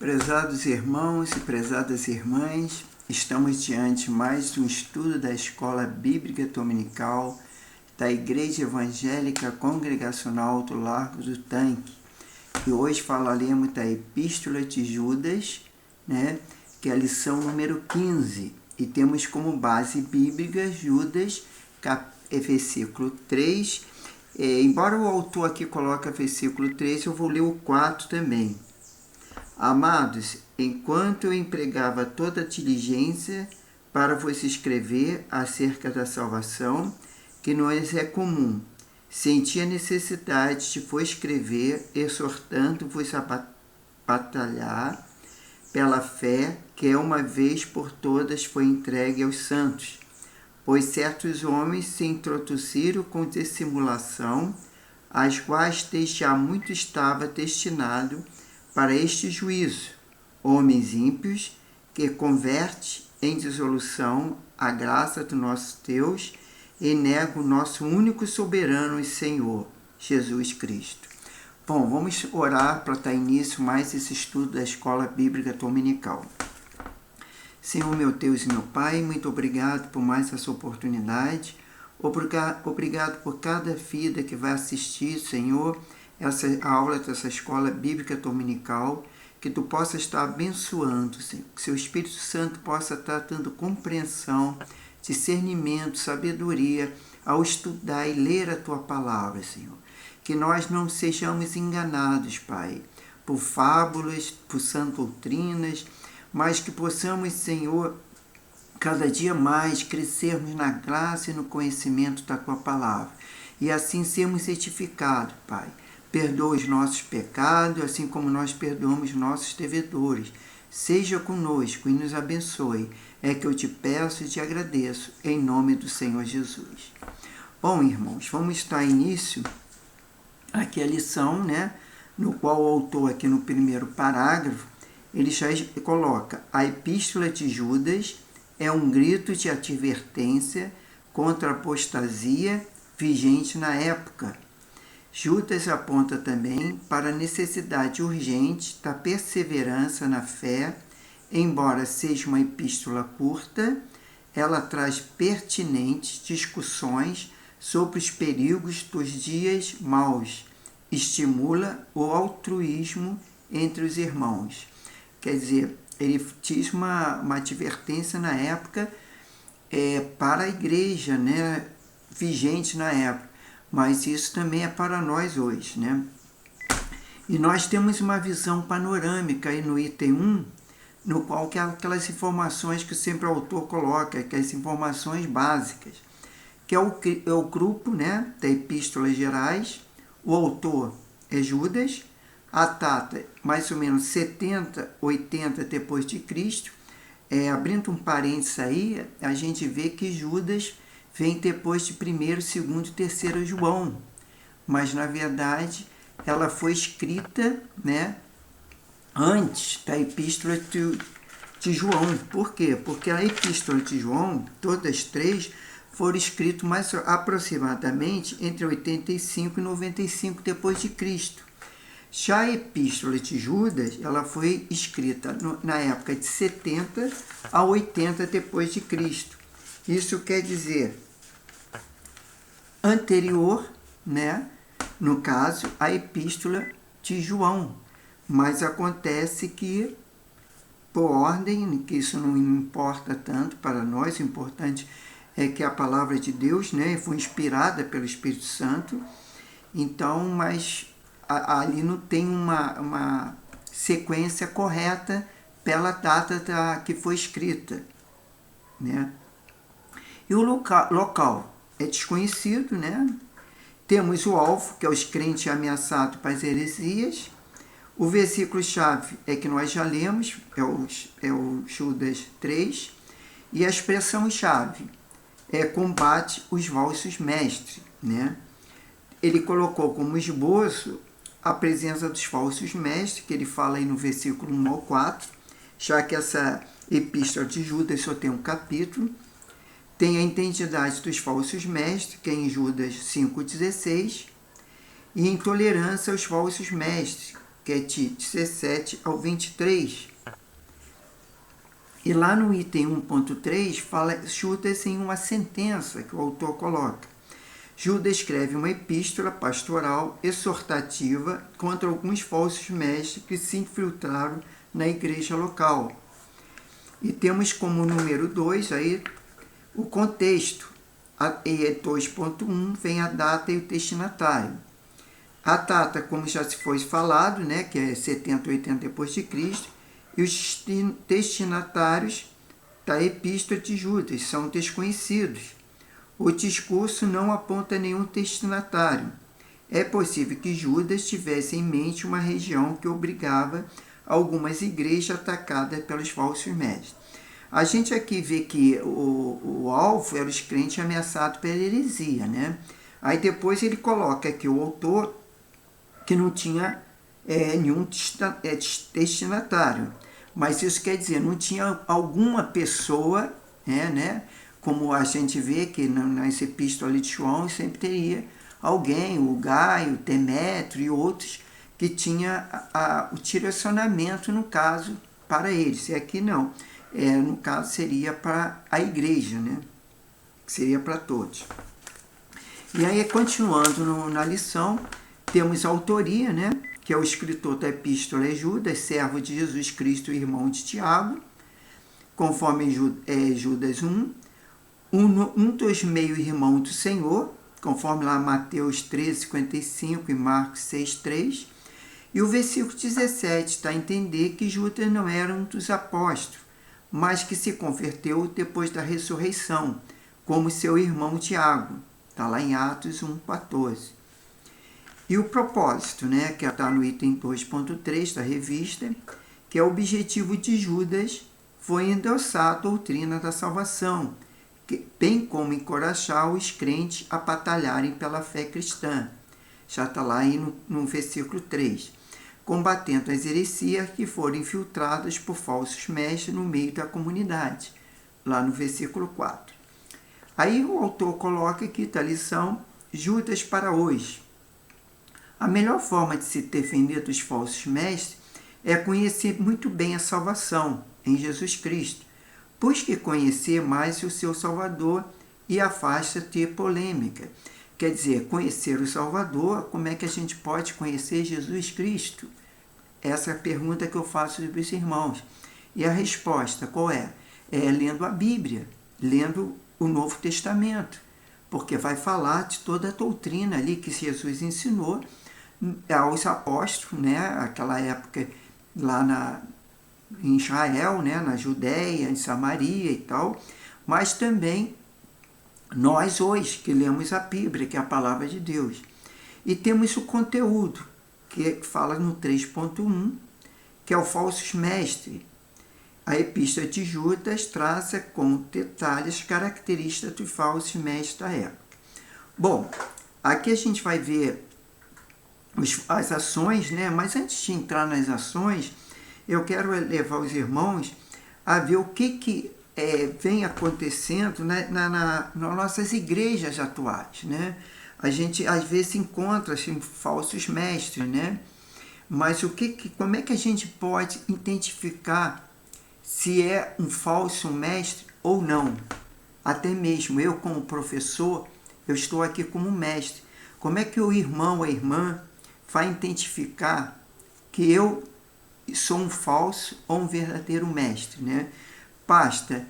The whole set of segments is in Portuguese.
Prezados irmãos e prezadas irmãs, estamos diante de mais de um estudo da Escola Bíblica Dominical da Igreja Evangélica Congregacional do Largo do Tanque. E hoje falaremos da Epístola de Judas, que é a lição número 15. E temos como base bíblica Judas, versículo 3. Embora o autor aqui coloque versículo 3, eu vou ler o 4 também. Amados, enquanto eu empregava toda a diligência para vos escrever acerca da salvação, que nos é comum, senti a necessidade de vos escrever, exortando-vos a batalhar pela fé que uma vez por todas foi entregue aos santos, pois certos homens se introduziram com dissimulação, as quais desde há muito estava destinado para este juízo, homens ímpios, que converte em dissolução a graça do nosso Deus e nega o nosso único soberano e Senhor, Jesus Cristo. Bom, vamos orar para dar início mais esse estudo da Escola Bíblica Dominical. Senhor, meu Deus e meu Pai, muito obrigado por mais essa oportunidade. Obrigado por cada vida que vai assistir, Senhor, a aula dessa Escola Bíblica Dominical, que Tu possa estar abençoando, Senhor, que Seu Espírito Santo possa estar dando compreensão, discernimento, sabedoria ao estudar e ler a Tua Palavra, Senhor. Que nós não sejamos enganados, Pai, por fábulas, por sã doutrinas, mas que possamos, Senhor, cada dia mais crescermos na graça e no conhecimento da Tua Palavra, e assim sermos edificados, Pai. Perdoa os nossos pecados, assim como nós perdoamos nossos devedores. Seja conosco e nos abençoe. É que eu te peço e te agradeço, em nome do Senhor Jesus. Bom, irmãos, vamos dar início aqui à lição, no qual o autor, aqui no primeiro parágrafo, ele já coloca: a Epístola de Judas é um grito de advertência contra a apostasia vigente na época. Judas aponta também para a necessidade urgente da perseverança na fé. Embora seja uma epístola curta, ela traz pertinentes discussões sobre os perigos dos dias maus, estimula o altruísmo entre os irmãos. Quer dizer, ele diz uma advertência na época para a igreja, vigente na época. Mas isso também é para nós hoje, E nós temos uma visão panorâmica aí no item 1, no qual que é aquelas informações que sempre o autor coloca, que é as informações básicas, que é o grupo, da Epístolas Gerais. O autor é Judas, a data mais ou menos 70, 80 depois de Cristo. Abrindo um parênteses aí, a gente vê que Judas vem depois de 1º, 2º e 3º João, mas na verdade ela foi escrita, antes da Epístola de João. Por quê? Porque a Epístola de João, todas três, foram escritas mais aproximadamente entre 85 e 95 depois de Cristo. Já a Epístola de Judas, ela foi escrita na época de 70 a 80 depois de Cristo. Isso quer dizer anterior, no caso, à Epístola de João. Mas acontece que, por ordem, que isso não importa tanto para nós, o importante é que a palavra de Deus, foi inspirada pelo Espírito Santo. Então, mas ali não tem uma sequência correta pela data que foi escrita, E o local é desconhecido, Temos o alvo, que é os crentes ameaçados para as heresias. O versículo-chave é que nós já lemos, é o Judas 3. E a expressão-chave é combate os falsos mestres, Ele colocou como esboço a presença dos falsos mestres, que ele fala aí no versículo 1 ao 4, já que essa epístola de Judas só tem um capítulo. Tem a identidade dos falsos mestres, que é em Judas 5,16, e intolerância aos falsos mestres, que é de 17 ao 23. E lá no item 1.3 fala Judas em uma sentença que o autor coloca. Judas escreve uma epístola pastoral exortativa contra alguns falsos mestres que se infiltraram na igreja local. E temos como número 2 aí o contexto. E 2.1 vem a data e o destinatário. A data, como já se foi falado, né, que é 70 ou 80 depois de Cristo, e os destinatários da epístola de Judas são desconhecidos. O discurso não aponta nenhum destinatário. É possível que Judas tivesse em mente uma região que obrigava algumas igrejas atacadas pelos falsos mestres. A gente aqui vê que o alvo era os crentes ameaçados pela heresia, né? Aí depois ele coloca aqui o autor que não tinha nenhum destinatário. Mas isso quer dizer, não tinha alguma pessoa, né? Como a gente vê que nas epístolas de João sempre teria alguém, o Gaio, o Demétrio e outros, que tinha o direcionamento, no caso, para eles. E aqui não. No caso, seria para a igreja, né? Seria para todos. E aí, continuando na lição, temos a autoria, né? Que é o escritor da epístola é Judas, servo de Jesus Cristo e irmão de Tiago, conforme Judas 1. Um dos meio-irmãos do Senhor, conforme lá Mateus 13:55 e Marcos 6:3. E o versículo 17 está a entender que Judas não era um dos apóstolos, mas que se converteu depois da ressurreição, como seu irmão Tiago. Está lá em Atos 1:14. E o propósito, né, que está no item 2.3 da revista, que é o objetivo de Judas, foi endossar a doutrina da salvação, bem como encorajar os crentes a batalharem pela fé cristã. Já está lá aí no versículo 3. Combatendo as heresias que foram infiltradas por falsos mestres no meio da comunidade. Lá no versículo 4. Aí o autor coloca aqui da lição Judas para hoje. A melhor forma de se defender dos falsos mestres é conhecer muito bem a salvação em Jesus Cristo. Busque conhecer mais o seu Salvador e afasta-te polêmica. Quer dizer, conhecer o Salvador, como é que a gente pode conhecer Jesus Cristo? Essa é a pergunta que eu faço para os irmãos. E a resposta qual é? É lendo a Bíblia, lendo o Novo Testamento, porque vai falar de toda a doutrina ali que Jesus ensinou aos apóstolos, né? Aquela época lá em Israel, né? Na Judéia, em Samaria e tal, mas também nós hoje que lemos a Bíblia, que é a palavra de Deus. E temos o conteúdo, que fala no 3.1, que é o falsos mestres. A epístola de Judas traça com detalhes características dos falsos mestres da época. Bom, aqui a gente vai ver as ações, né? Mas antes de entrar nas ações, eu quero levar os irmãos a ver o que vem acontecendo nas nossas igrejas atuais, né? A gente às vezes encontra assim, falsos mestres, né? Mas como é que a gente pode identificar se é um falso mestre ou não? Até mesmo eu, como professor, eu estou aqui como mestre. Como é que o irmão ou a irmã vai identificar que eu sou um falso ou um verdadeiro mestre, né? Basta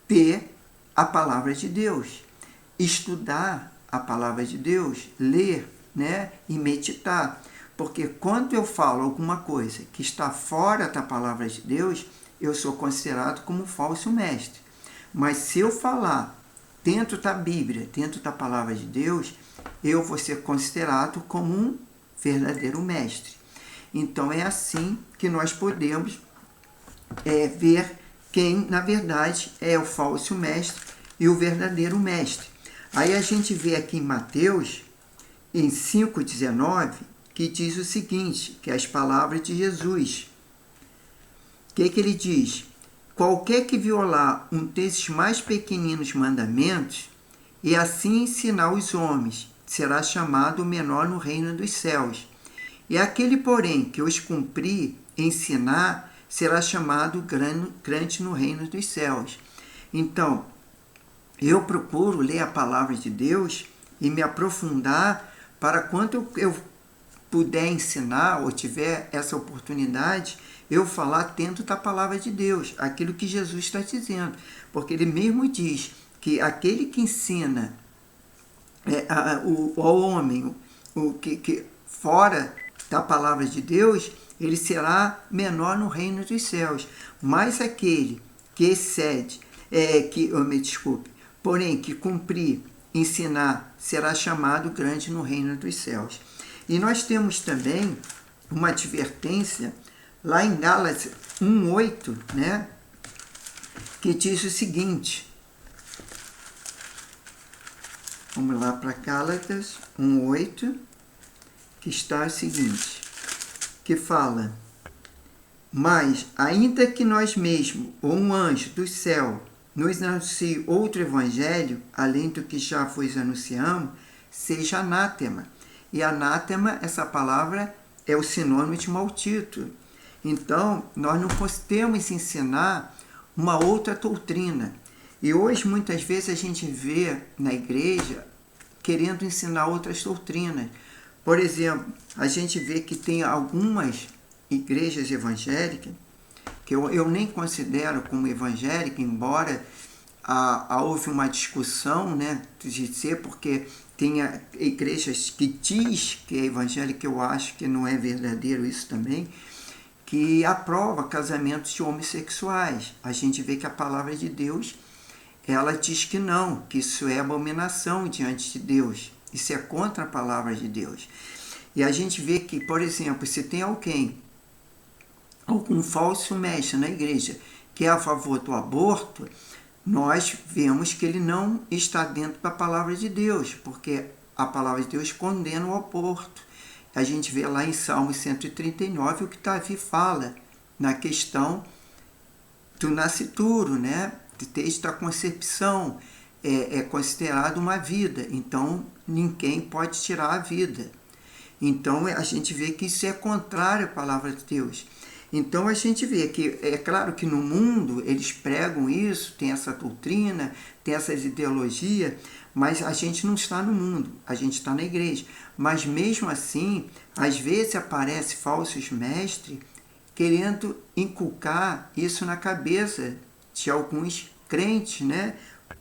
ter a palavra de Deus, estudar a palavra de Deus, ler, né? E meditar. Porque quando eu falo alguma coisa que está fora da palavra de Deus, eu sou considerado como um falso mestre. Mas se eu falar dentro da Bíblia, dentro da palavra de Deus, eu vou ser considerado como um verdadeiro mestre. Então é assim que nós podemos ver quem, na verdade, é o falso mestre e o verdadeiro mestre. Aí a gente vê aqui em Mateus, em 5,19, que diz o seguinte, que é as palavras de Jesus. O que ele diz? Qualquer que violar um desses mais pequeninos mandamentos e assim ensinar os homens, será chamado o menor no reino dos céus. E aquele, porém, que os cumprir, ensinar, será chamado crente no reino dos céus. Então, eu procuro ler a palavra de Deus e me aprofundar para quando eu puder ensinar ou tiver essa oportunidade, eu falar dentro da palavra de Deus, aquilo que Jesus está dizendo. Porque ele mesmo diz que aquele que ensina ao homem que fora da palavra de Deus, ele será menor no reino dos céus. Mas aquele que excede, porém que cumprir, ensinar, será chamado grande no reino dos céus. E nós temos também uma advertência lá em Gálatas 1:8, né, que diz o seguinte. Vamos lá para Gálatas 1:8, que está o seguinte, que fala: mas, ainda que nós mesmos, ou um anjo do céu, nos anuncie outro evangelho, além do que já vos anunciamos, seja anátema. E anátema, essa palavra é o sinônimo de maldito. Então, nós não podemos ensinar uma outra doutrina. E hoje, muitas vezes, a gente vê na igreja querendo ensinar outras doutrinas. Por exemplo, a gente vê que tem algumas igrejas evangélicas, que eu nem considero como evangélica, embora houve uma discussão, né, de ser, porque tem igrejas que diz que é evangélica, eu acho que não é verdadeiro isso também, que aprova casamentos de homossexuais. A gente vê que a palavra de Deus, ela diz que não, que isso é abominação diante de Deus. Isso é contra a palavra de Deus. E a gente vê que, por exemplo, se tem algum falso mestre na igreja que é a favor do aborto, nós vemos que ele não está dentro da palavra de Deus, porque a palavra de Deus condena o aborto. A gente vê lá em Salmo 139 o que Davi fala na questão do nascituro, né? Desde a concepção é considerado uma vida, então ninguém pode tirar a vida. Então a gente vê que isso é contrário à palavra de Deus. Então a gente vê que, é claro que no mundo eles pregam isso, tem essa doutrina, tem essas ideologias, mas a gente não está no mundo, a gente está na igreja. Mas mesmo assim, às vezes aparecem falsos mestres querendo inculcar isso na cabeça de alguns crentes, né?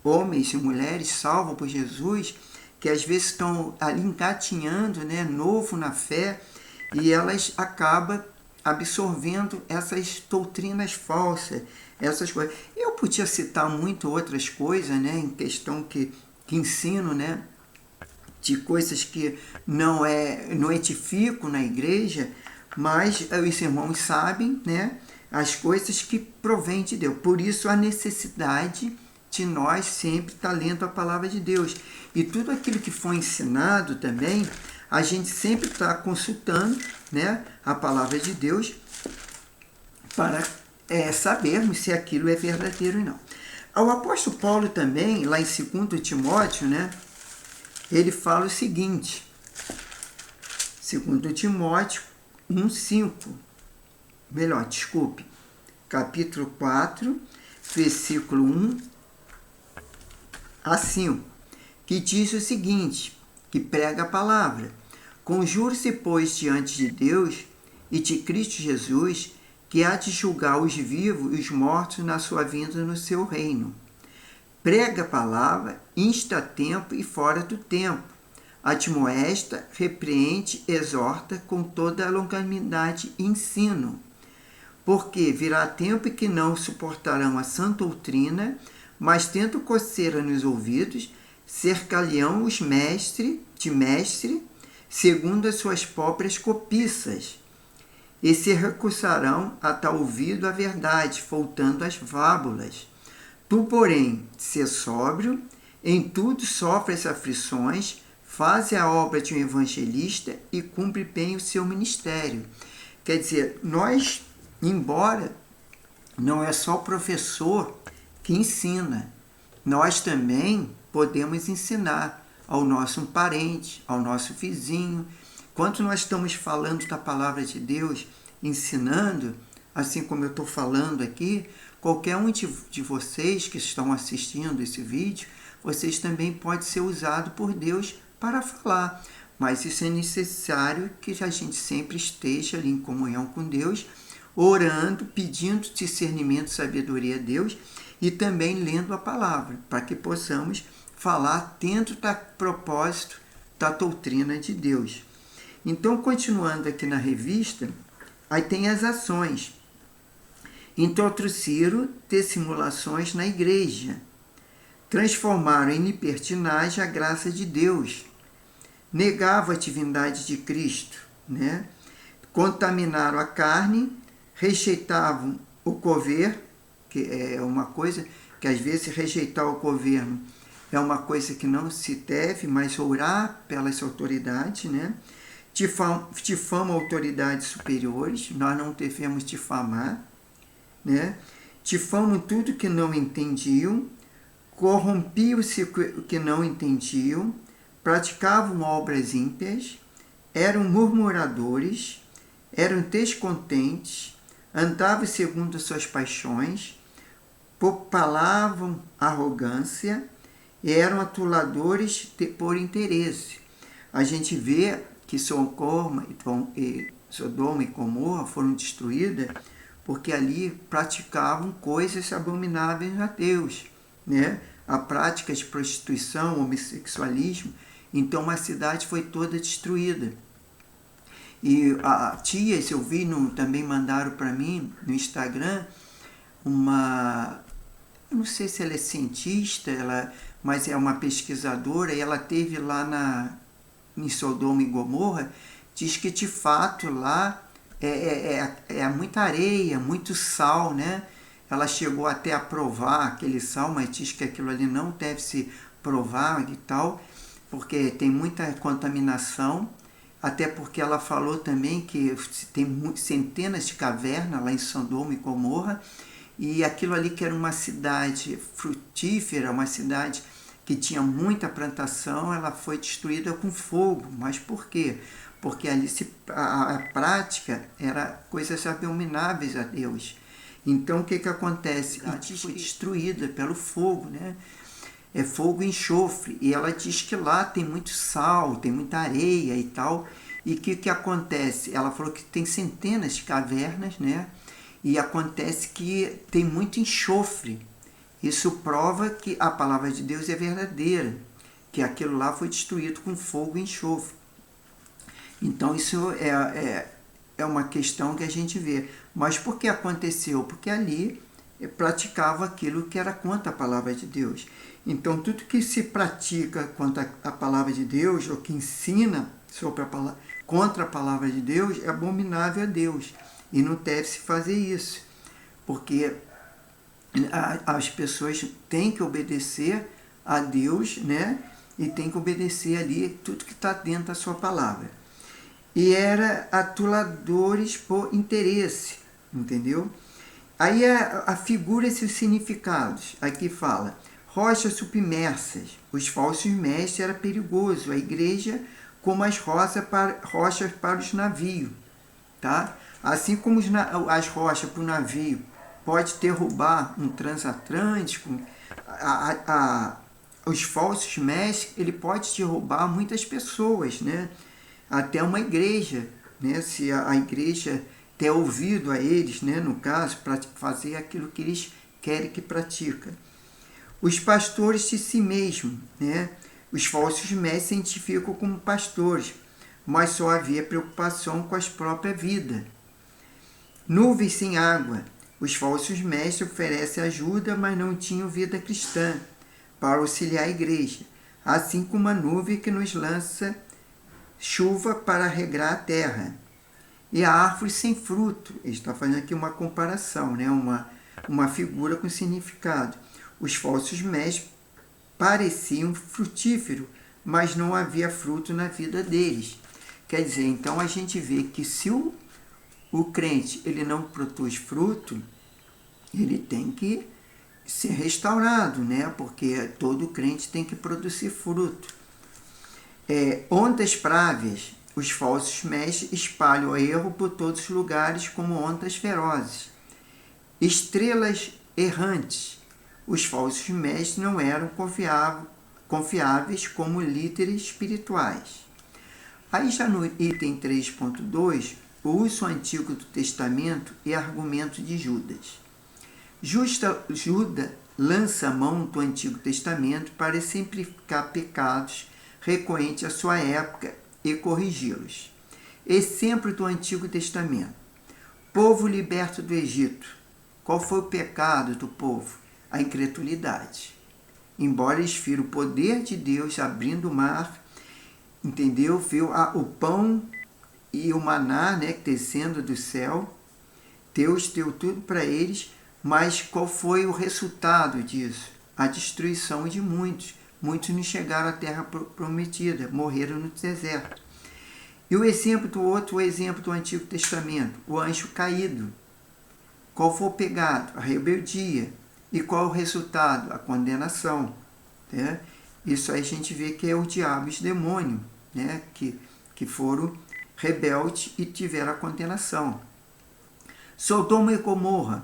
Homens e mulheres salvos por Jesus, que às vezes estão ali engatinhando, né? Novo na fé, e elas acabam absorvendo essas doutrinas falsas, essas coisas. Eu podia citar muito outras coisas, né, em questão que ensino, né, de coisas que não edificam na igreja, mas os irmãos sabem, né, as coisas que provêm de Deus. Por isso a necessidade de nós sempre estar lendo a palavra de Deus. E tudo aquilo que foi ensinado também, a gente sempre está consultando, né, a palavra de Deus para sabermos se aquilo é verdadeiro ou não. O apóstolo Paulo também, lá em 2 Timóteo, né, ele fala o seguinte, 2 Timóteo 1:5, capítulo 4, versículo 1 a 5, que diz o seguinte, que prega a palavra: conjure-se, pois, diante de Deus e de Cristo Jesus, que há de julgar os vivos e os mortos na sua vinda no seu reino. Prega a palavra, insta a tempo e fora do tempo. Admoesta, repreende, exorta com toda a longanimidade e ensino. Porque virá tempo em que não suportarão a sã doutrina, mas tendo coceira nos ouvidos, cercar-lhe-ão os mestre, segundo as suas próprias cobiças, e se recusarão a tal ouvido a verdade, faltando as fábulas. Tu, porém, ser sóbrio, em tudo sofre as aflições, faz a obra de um evangelista e cumpre bem o seu ministério. Quer dizer, nós, embora não é só o professor que ensina, nós também podemos ensinar ao nosso parente, ao nosso vizinho, Enquanto nós estamos falando da palavra de Deus, ensinando, assim como eu estou falando aqui, qualquer um de vocês que estão assistindo esse vídeo, vocês também podem ser usados por Deus para falar. Mas isso é necessário que a gente sempre esteja ali em comunhão com Deus, orando, pedindo discernimento e sabedoria a Deus e também lendo a palavra, para que possamos falar dentro do propósito da doutrina de Deus. Então, continuando aqui na revista, aí tem as ações. Introduziram dissimulações na igreja, transformaram em libertinagem a graça de Deus, negavam a divindade de Cristo, né? Contaminaram a carne, rejeitavam o governo, que é uma coisa que às vezes rejeitar o governo é uma coisa que não se deve, mas orar pelas autoridades, né? Difamam autoridades superiores, nós não devemos difamar, né? Difamam tudo que não entendiam, corrompiam-se o que não entendiam, praticavam obras ímpias, eram murmuradores, eram descontentes, andavam segundo suas paixões, propalavam arrogância, eram atuladores por interesse. A gente vê que Sodoma e Gomorra foram destruídas porque ali praticavam coisas abomináveis a Deus, né? A prática de prostituição, homossexualismo, então a cidade foi toda destruída. E tias, eu vi, também mandaram para mim no Instagram, eu não sei se ela é cientista, mas é uma pesquisadora, e ela teve lá em Sodoma e Gomorra, diz que de fato lá é muita areia, muito sal, né? Ela chegou até a provar aquele sal, mas diz que aquilo ali não deve se provar e tal, porque tem muita contaminação, até porque ela falou também que tem centenas de cavernas lá em Sodoma e Gomorra, e aquilo ali que era uma cidade frutífera, uma cidade que tinha muita plantação, ela foi destruída com fogo. Mas por quê? Porque ali a prática era coisas abomináveis a Deus. Então o que acontece? A cidade foi destruída pelo fogo, né? É fogo e enxofre. E ela diz que lá tem muito sal, tem muita areia e tal. E o que acontece? Ela falou que tem centenas de cavernas, né? E acontece que tem muito enxofre. Isso prova que a palavra de Deus é verdadeira, que aquilo lá foi destruído com fogo e enxofre. Então isso é uma questão que a gente vê. Mas por que aconteceu? Porque ali praticava aquilo que era contra a palavra de Deus. Então tudo que se pratica contra a palavra de Deus, ou que ensina contra a palavra de Deus, é abominável a Deus. E não deve se fazer isso, porque as pessoas têm que obedecer a Deus, né? E têm que obedecer ali tudo que está dentro da sua palavra. E era atuladores por interesse, entendeu? Aí a figuras e os significados. Aqui fala, rochas submersas. Os falsos mestres era perigoso. A igreja como as rochas para os navios, tá? Assim como as rochas para o navio pode derrubar um transatlântico, os falsos mestres, ele pode derrubar muitas pessoas, né? Até uma igreja, né? Se a igreja der ouvido a eles, né? No caso, para fazer aquilo que eles querem que pratica. Os pastores de si mesmos, né? Os falsos mestres se identificam como pastores, mas só havia preocupação com as próprias vidas. Nuvens sem água. Os falsos mestres oferecem ajuda, mas não tinham vida cristã para auxiliar a igreja, assim como a nuvem que nos lança chuva para regrar a terra. E a árvore sem fruto. Ele está fazendo aqui uma comparação, né? uma figura com significado. Os falsos mestres pareciam frutíferos, mas não havia fruto na vida deles. Quer dizer, então a gente vê que se o crente ele não produz fruto, ele tem que ser restaurado, né? Porque todo crente tem que produzir fruto. Ondas právias. os falsos mestres espalham o erro por todos os lugares como ondas ferozes. Estrelas errantes. Os falsos mestres não eram confiáveis como líderes espirituais. Aí já no item 3.2, o uso antigo do Testamento e argumento de Judas. Judas lança a mão do Antigo Testamento para simplificar pecados recorrentes à sua época e corrigi-los. Exemplo do Antigo Testamento. Povo liberto do Egito. Qual foi o pecado do povo? A incredulidade. Embora eles viram o poder de Deus abrindo o mar, entendeu? Viu o pão e o maná, né, descendo do céu. Deus deu tudo para eles, mas qual foi o resultado disso? A destruição de muitos. Muitos não chegaram à terra prometida, morreram no deserto. E o outro exemplo do Antigo Testamento, o anjo caído. Qual foi o pecado? A rebeldia. E qual o resultado? A condenação. Né? Isso aí a gente vê que é o diabo e os demônios, né? que foram rebeldes e tiveram a condenação. Sodoma e Gomorra.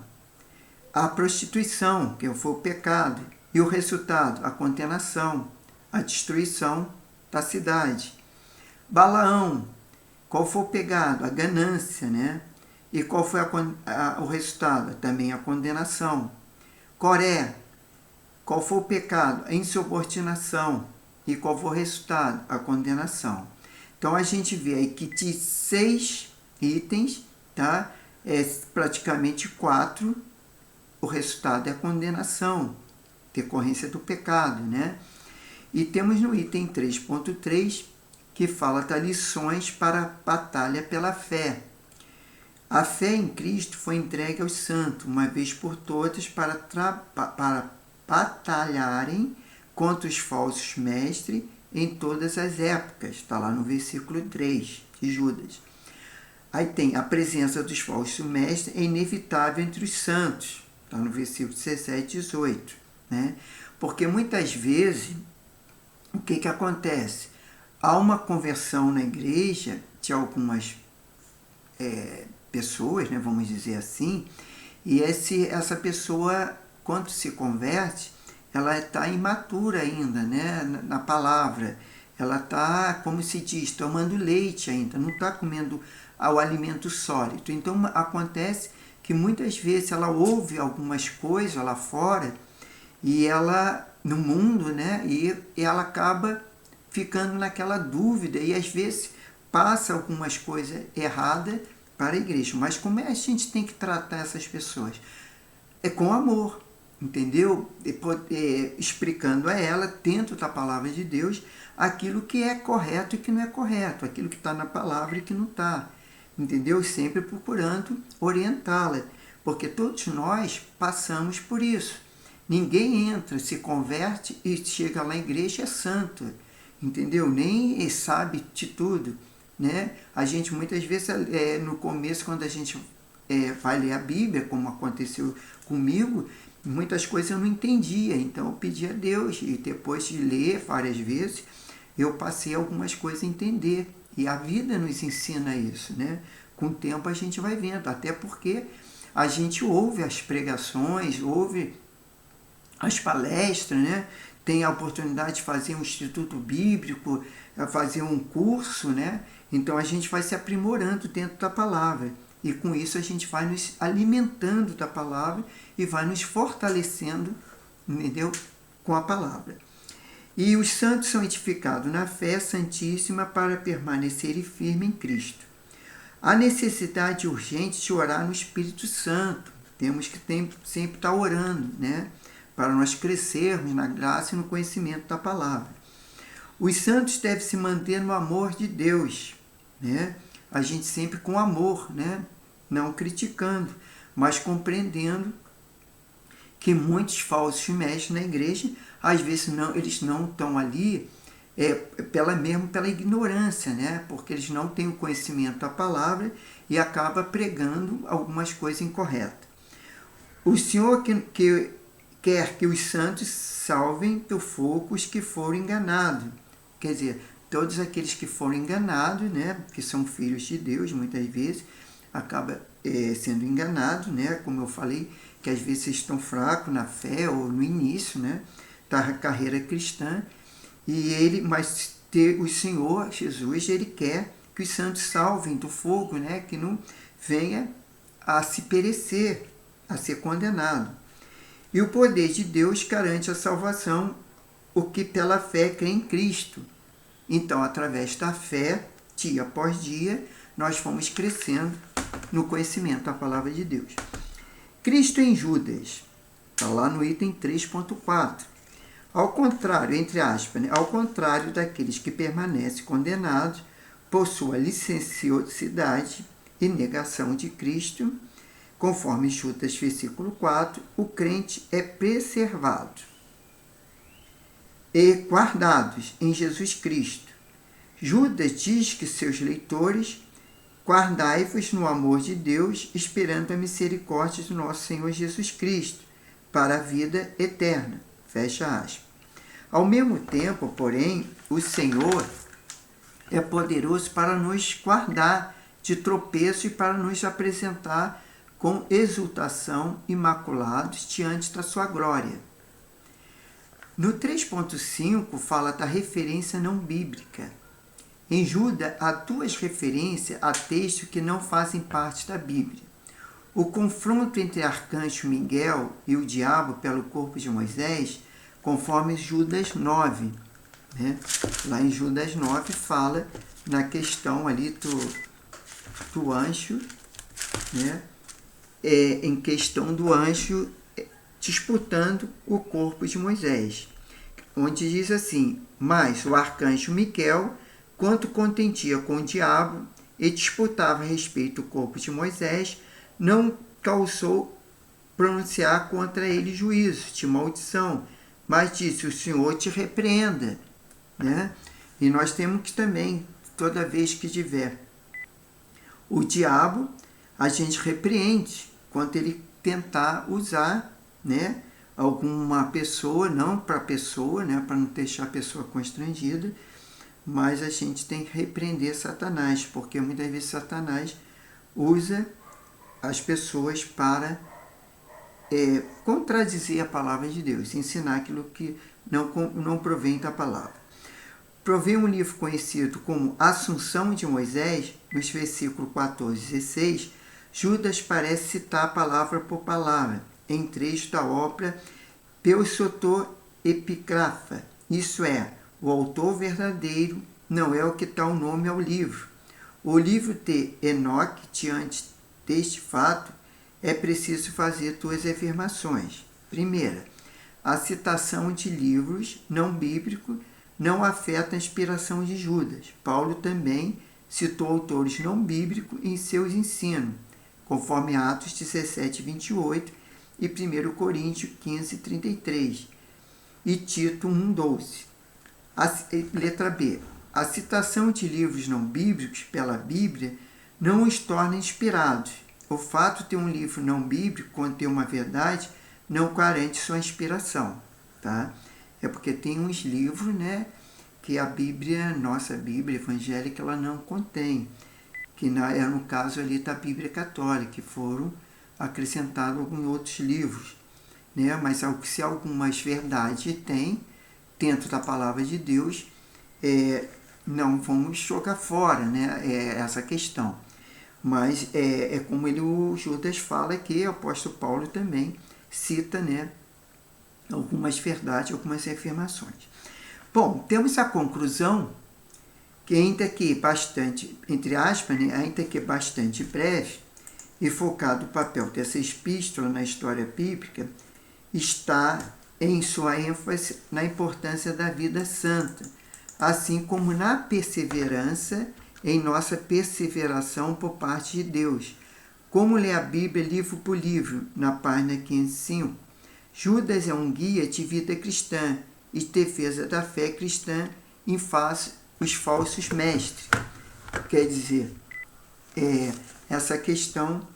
A prostituição, que foi o pecado. E o resultado? A condenação, a destruição da cidade. Balaão. Qual foi o pecado? A ganância, né? E qual foi o resultado? Também a condenação. Coré. Qual foi o pecado? A insubordinação. E qual foi o resultado? A condenação. Então, a gente vê aí que de 6 itens, tá? Praticamente 4, o resultado é a condenação, decorrência do pecado, né? E temos no item 3.3, que fala das lições para a batalha pela fé. A fé em Cristo foi entregue aos santos, uma vez por todas, para batalharem contra os falsos mestres em todas as épocas. Está lá no versículo 3 de Judas. Aí tem a presença dos falsos mestres é inevitável entre os santos. Está no versículo 17 e 18. Né? Porque muitas vezes, o que acontece? Há uma conversão na igreja de algumas pessoas, né, vamos dizer assim, e essa pessoa, quando se converte, ela está imatura ainda, né, na palavra. Ela está, como se diz, tomando leite ainda, não está comendo o alimento sólido. Então, acontece que muitas vezes ela ouve algumas coisas lá fora, e ela, no mundo, né, e ela acaba ficando naquela dúvida, e às vezes passa algumas coisas erradas para a igreja. Mas como é que a gente tem que tratar essas pessoas? É com amor, entendeu? Explicando a ela, dentro da palavra de Deus, aquilo que é correto e que não é correto, aquilo que está na palavra e que não está, entendeu? Sempre procurando orientá-la, porque todos nós passamos por isso. Ninguém entra, se converte e chega lá na igreja é santo, entendeu? Nem sabe de tudo, né? A gente muitas vezes, no começo, quando a gente vai ler a Bíblia, como aconteceu comigo, muitas coisas eu não entendia, então eu pedi a Deus, e depois de ler várias vezes, eu passei algumas coisas a entender, e a vida nos ensina isso, né? Com o tempo a gente vai vendo, até porque a gente ouve as pregações, ouve as palestras, né? Tem a oportunidade de fazer um instituto bíblico, fazer um curso, né? Então a gente vai se aprimorando dentro da palavra. E com isso a gente vai nos alimentando da palavra e vai nos fortalecendo, entendeu? Com a palavra. E os santos são edificados na fé santíssima para permanecerem firmes em Cristo. A necessidade urgente de orar no Espírito Santo. Temos que sempre estar orando, né? Para nós crescermos na graça e no conhecimento da palavra. Os santos devem se manter no amor de Deus, né? A gente sempre com amor, né? Não criticando, mas compreendendo que muitos falsos mestres na igreja, às vezes eles não estão ali pela ignorância, né? Porque eles não têm o conhecimento da palavra e acaba pregando algumas coisas incorretas. O Senhor que quer que os santos salvem do fogo os que foram enganados. Quer dizer, todos aqueles que foram enganados, né, que são filhos de Deus, muitas vezes, acaba sendo enganado, né, como eu falei, que às vezes estão fracos na fé ou no início, né, da carreira cristã, mas o Senhor Jesus, ele quer que os santos salvem do fogo, né, que não venha a se perecer, a ser condenado. E o poder de Deus garante a salvação, o que pela fé crê em Cristo. Então, através da fé, dia após dia, nós fomos crescendo no conhecimento da palavra de Deus. Cristo em Judas, está lá no item 3.4. Ao contrário, entre aspas, né? Ao contrário daqueles que permanecem condenados por sua licenciosidade e negação de Cristo, conforme Judas, versículo 4, o crente é preservado e guardados em Jesus Cristo. Judas diz que seus leitores: guardai-vos no amor de Deus, esperando a misericórdia do nosso Senhor Jesus Cristo, para a vida eterna. Fecha aspas. Ao mesmo tempo, porém, o Senhor é poderoso para nos guardar de tropeço e para nos apresentar com exultação imaculados diante da sua glória. No 3.5 fala da referência não bíblica. Em Judas há duas referências a textos que não fazem parte da Bíblia. O confronto entre arcanjo Miguel e o diabo pelo corpo de Moisés, conforme Judas 9. Né? Lá em Judas 9 fala na questão ali do anjo, né? Em questão do anjo disputando o corpo de Moisés, onde diz assim: mas o arcanjo Miguel, quanto contentia com o diabo e disputava a respeito do corpo de Moisés, não causou pronunciar contra ele juízo de maldição, mas disse: o Senhor te repreenda. Né? E nós temos que também, toda vez que tiver o diabo, a gente repreende quando ele tentar usar, né, alguma pessoa, não para a pessoa, né, para não deixar a pessoa constrangida, mas a gente tem que repreender Satanás, porque muitas vezes Satanás usa as pessoas para contradizer a palavra de Deus, ensinar aquilo que não provém da palavra. Provém um livro conhecido como Assunção de Moisés, nos versículos 14 e 16, Judas parece citar palavra por palavra, em trecho da obra Peusotor Epigrafa, isso é, o autor verdadeiro não é o que dá o nome ao livro. O livro de Enoque, diante deste fato, é preciso fazer duas afirmações. Primeira, a citação de livros não bíblicos não afeta a inspiração de Judas. Paulo também citou autores não bíblicos em seus ensinos, conforme Atos 17, 28 e 1 Coríntios 15, 33 e Tito 1, 12. Letra B. A citação de livros não bíblicos pela Bíblia não os torna inspirados. O fato de ter um livro não bíblico conter uma verdade não garante sua inspiração. Tá? É porque tem uns livros, né, que a Bíblia, nossa Bíblia evangélica, ela não contém. Que é no caso ali da Bíblia Católica, que foram acrescentados alguns outros livros. Né? Mas se algumas verdades tem dentro da palavra de Deus, não vamos jogar fora, né, essa questão. Mas como o Judas fala aqui, o apóstolo Paulo também cita, né, algumas verdades, algumas afirmações. Bom, temos a conclusão, que ainda que bastante, entre aspas, né, ainda que bastante breve, e focado o papel dessa epístola na história bíblica, está em sua ênfase na importância da vida santa, assim como na perseverança em nossa perseveração por parte de Deus. Como ler a Bíblia livro por livro, na página 505. Judas é um guia de vida cristã e defesa da fé cristã em face os falsos mestres. Quer dizer, essa questão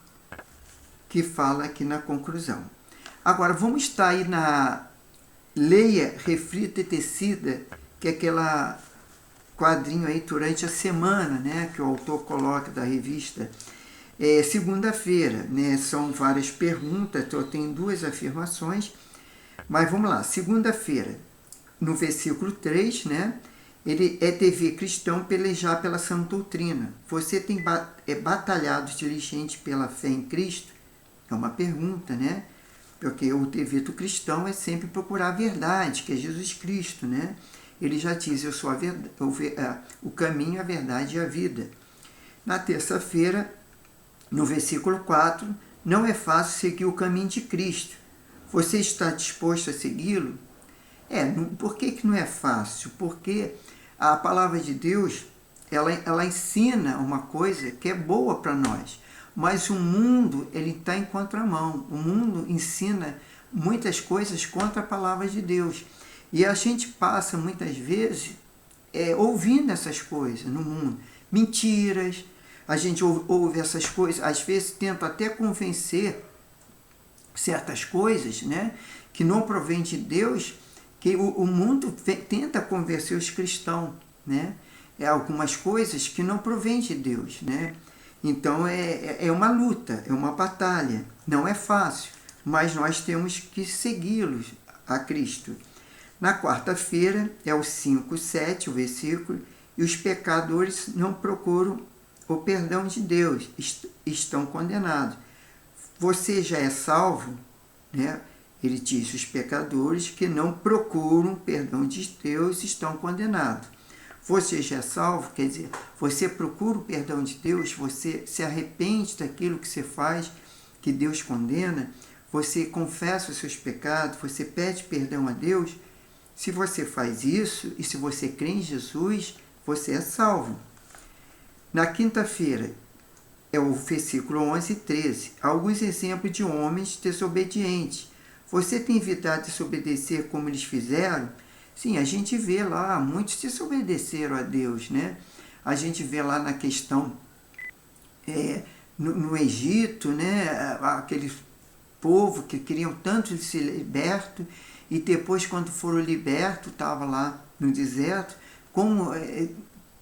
que fala aqui na conclusão. Agora, vamos estar aí na leia, reflita e decida, que é aquela quadrinho aí durante a semana, né, que o autor coloca da revista. Segunda-feira, né, são várias perguntas, então eu tenho 2 afirmações, mas vamos lá. Segunda-feira, no versículo 3, né, ele é dever cristão pelejar pela sã doutrina. Você tem batalhado diligente pela fé em Cristo? É uma pergunta, né? Porque o dever do cristão é sempre procurar a verdade, que é Jesus Cristo, né? Ele já diz, eu sou o caminho, a verdade e a vida. Na terça-feira, no versículo 4, não é fácil seguir o caminho de Cristo. Você está disposto a segui-lo? Por que não é fácil? Porque a palavra de Deus, ela ensina uma coisa que é boa para nós. Mas o mundo, ele está em contramão. O mundo ensina muitas coisas contra a palavra de Deus. E a gente passa, muitas vezes, ouvindo essas coisas no mundo. Mentiras. A gente ouve essas coisas, às vezes tenta até convencer certas coisas, né, que não provém de Deus, que o mundo tenta convencer os cristãos, né? Algumas coisas que não provém de Deus, né? Então é uma luta, é uma batalha, não é fácil, mas nós temos que segui-los a Cristo. Na quarta-feira é o 5:7, o versículo, e os pecadores não procuram o perdão de Deus, estão condenados. Você já é salvo, né? Ele diz, os pecadores que não procuram o perdão de Deus estão condenados. Você já é salvo, quer dizer, você procura o perdão de Deus, você se arrepende daquilo que você faz, que Deus condena, você confessa os seus pecados, você pede perdão a Deus. Se você faz isso, e se você crê em Jesus, você é salvo. Na quinta-feira, é o versículo 11 e 13, alguns exemplos de homens desobedientes. Você tem evitado desobedecer como eles fizeram? Sim, a gente vê lá, muitos desobedeceram a Deus, né? A gente vê lá na questão no Egito, né? Aquele povo que queriam tanto ser liberto e depois, quando foram libertos, estava lá no deserto, como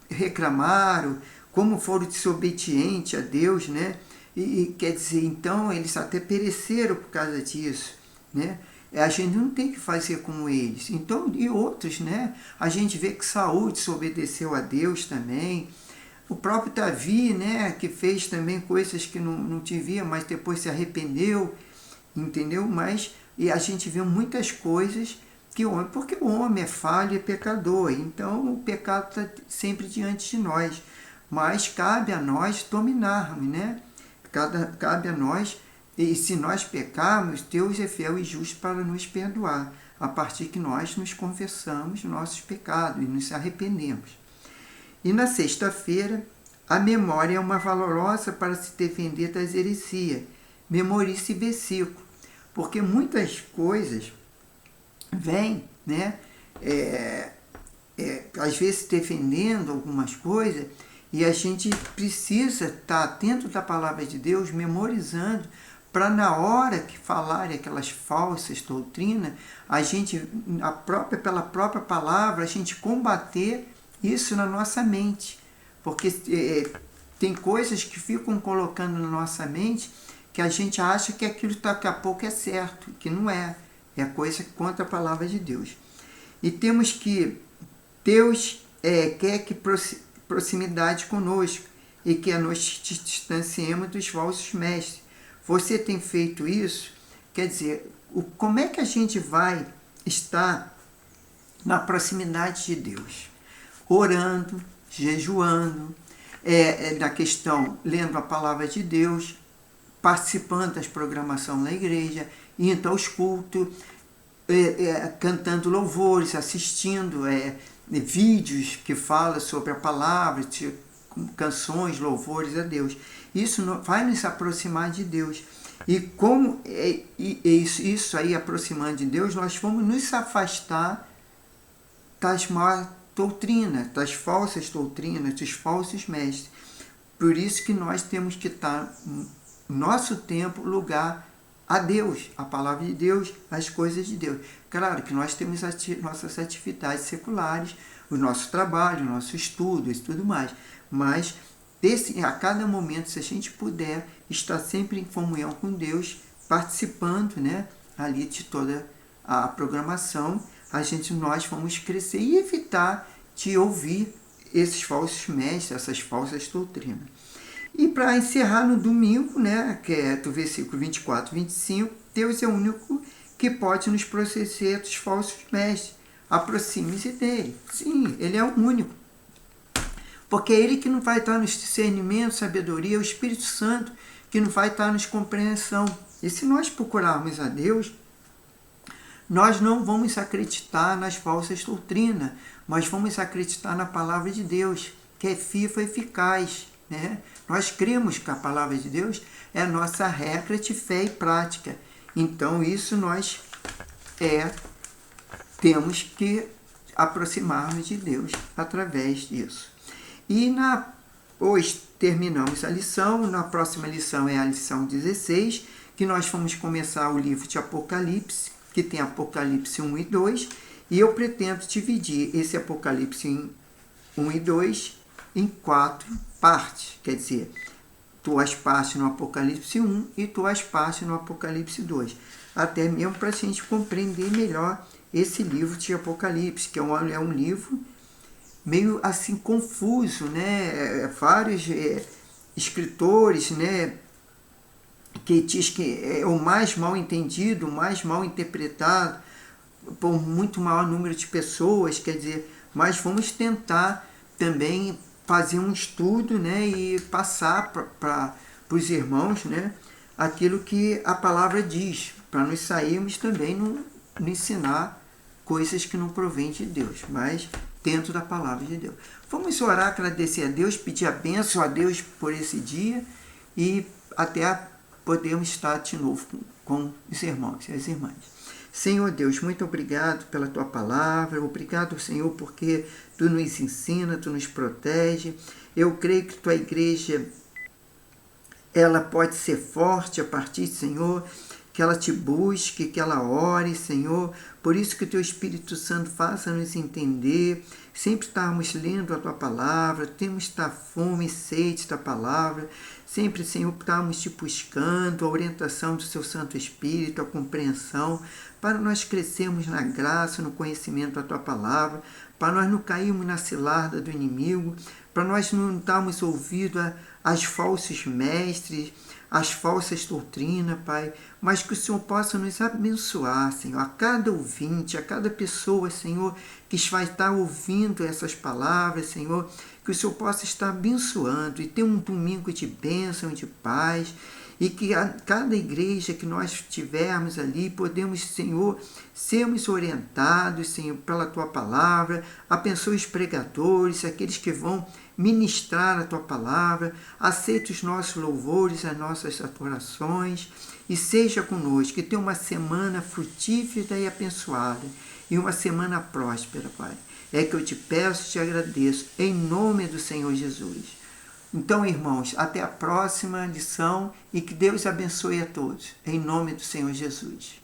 reclamaram, como foram desobedientes a Deus, né? E quer dizer, então, eles até pereceram por causa disso, né? A gente não tem que fazer como eles. Então, e outros, né? A gente vê que Saul desobedeceu a Deus também. O próprio Davi, né? Que fez também coisas que não devia, mas depois se arrependeu, entendeu? E a gente vê muitas coisas porque o homem é falho e pecador. Então, o pecado está sempre diante de nós. Mas cabe a nós dominarmos, né? Cabe a nós. E se nós pecarmos, Deus é fiel e justo para nos perdoar, a partir que nós nos confessamos nossos pecados e nos arrependemos. E na sexta-feira, a memória é uma valorosa para se defender das heresias. Memorize esse versículo, porque muitas coisas vêm, né? Às vezes defendendo algumas coisas, e a gente precisa estar atento da palavra de Deus, memorizando, para na hora que falarem aquelas falsas doutrinas, a gente, pela própria palavra, a gente combater isso na nossa mente. Porque tem coisas que ficam colocando na nossa mente que a gente acha que aquilo daqui a pouco é certo, que não é. É coisa contra a palavra de Deus. E temos que, Deus quer que proximidade conosco e que nos distanciemos dos falsos mestres. Você tem feito isso? Quer dizer, como é que a gente vai estar na proximidade de Deus? Orando, jejuando, na questão, lendo a palavra de Deus, participando das programações da igreja, indo aos cultos, cantando louvores, assistindo vídeos que falam sobre a palavra, canções, louvores a Deus. Isso vai nos aproximar de Deus. E como isso aí, aproximando de Deus, nós vamos nos afastar das más doutrinas, das falsas doutrinas, dos falsos mestres. Por isso que nós temos que estar no nosso tempo, lugar a Deus, a palavra de Deus, as coisas de Deus. Claro que nós temos nossas atividades seculares, o nosso trabalho, o nosso estudo e tudo mais. Mas a cada momento, se a gente puder estar sempre em comunhão com Deus, participando, né, ali de toda a programação, nós vamos crescer e evitar de ouvir esses falsos mestres, essas falsas doutrinas. E para encerrar no domingo, né, que é do versículo 24 e 25, Deus é o único que pode nos proteger dos falsos mestres. Aproxime-se dele. Sim, ele é o único. Porque é ele que não vai estar nos discernimento, sabedoria, é o Espírito Santo que não vai estar nos compreensão. E se nós procurarmos a Deus, nós não vamos acreditar nas falsas doutrinas, mas vamos acreditar na palavra de Deus, que é viva e eficaz. Né? Nós cremos que a palavra de Deus é a nossa regra de fé e prática. Então, isso nós temos que aproximar-nos de Deus através disso. E hoje terminamos a lição, na próxima lição é a lição 16, que nós vamos começar o livro de Apocalipse, que tem Apocalipse 1 e 2, e eu pretendo dividir esse Apocalipse em 1 e 2 em 4 partes, quer dizer, 2 partes no Apocalipse 1 e 2 partes no Apocalipse 2, até mesmo para a gente compreender melhor esse livro de Apocalipse, que é um livro meio assim confuso, né? Vários escritores, né, que diz que é o mais mal entendido, o mais mal interpretado por muito maior número de pessoas, quer dizer, mas vamos tentar também fazer um estudo, né, e passar para os irmãos, né, aquilo que a palavra diz, para nós sairmos também não ensinar coisas que não provêm de Deus, mas dentro da palavra de Deus. Vamos orar, agradecer a Deus, pedir a bênção a Deus por esse dia e até podemos estar de novo com os irmãos e as irmãs. Senhor Deus, muito obrigado pela tua palavra, obrigado, Senhor, porque tu nos ensina, tu nos protege. Eu creio que tua igreja, ela pode ser forte a partir, Senhor, que ela te busque, que ela ore, Senhor. Por isso que o teu Espírito Santo faça-nos entender, sempre estarmos lendo a tua palavra, temos estar fome e sede da palavra, sempre, Senhor, estarmos te buscando, a orientação do seu Santo Espírito, a compreensão, para nós crescermos na graça, no conhecimento da tua palavra, para nós não cairmos na cilada do inimigo, para nós não darmos ouvido aos falsos mestres, as falsas doutrinas, Pai, mas que o Senhor possa nos abençoar, Senhor, a cada ouvinte, a cada pessoa, Senhor, que vai estar ouvindo essas palavras, Senhor, que o Senhor possa estar abençoando e ter um domingo de bênção, de paz, e que a cada igreja que nós tivermos ali, podemos, Senhor, sermos orientados, Senhor, pela Tua palavra, abençoe os pregadores, aqueles que vão ministrar a Tua palavra, aceite os nossos louvores, as nossas adorações, e seja conosco, que tenha uma semana frutífera e abençoada, e uma semana próspera, Pai. É que eu te peço e te agradeço, em nome do Senhor Jesus. Então, irmãos, até a próxima lição e que Deus abençoe a todos, em nome do Senhor Jesus.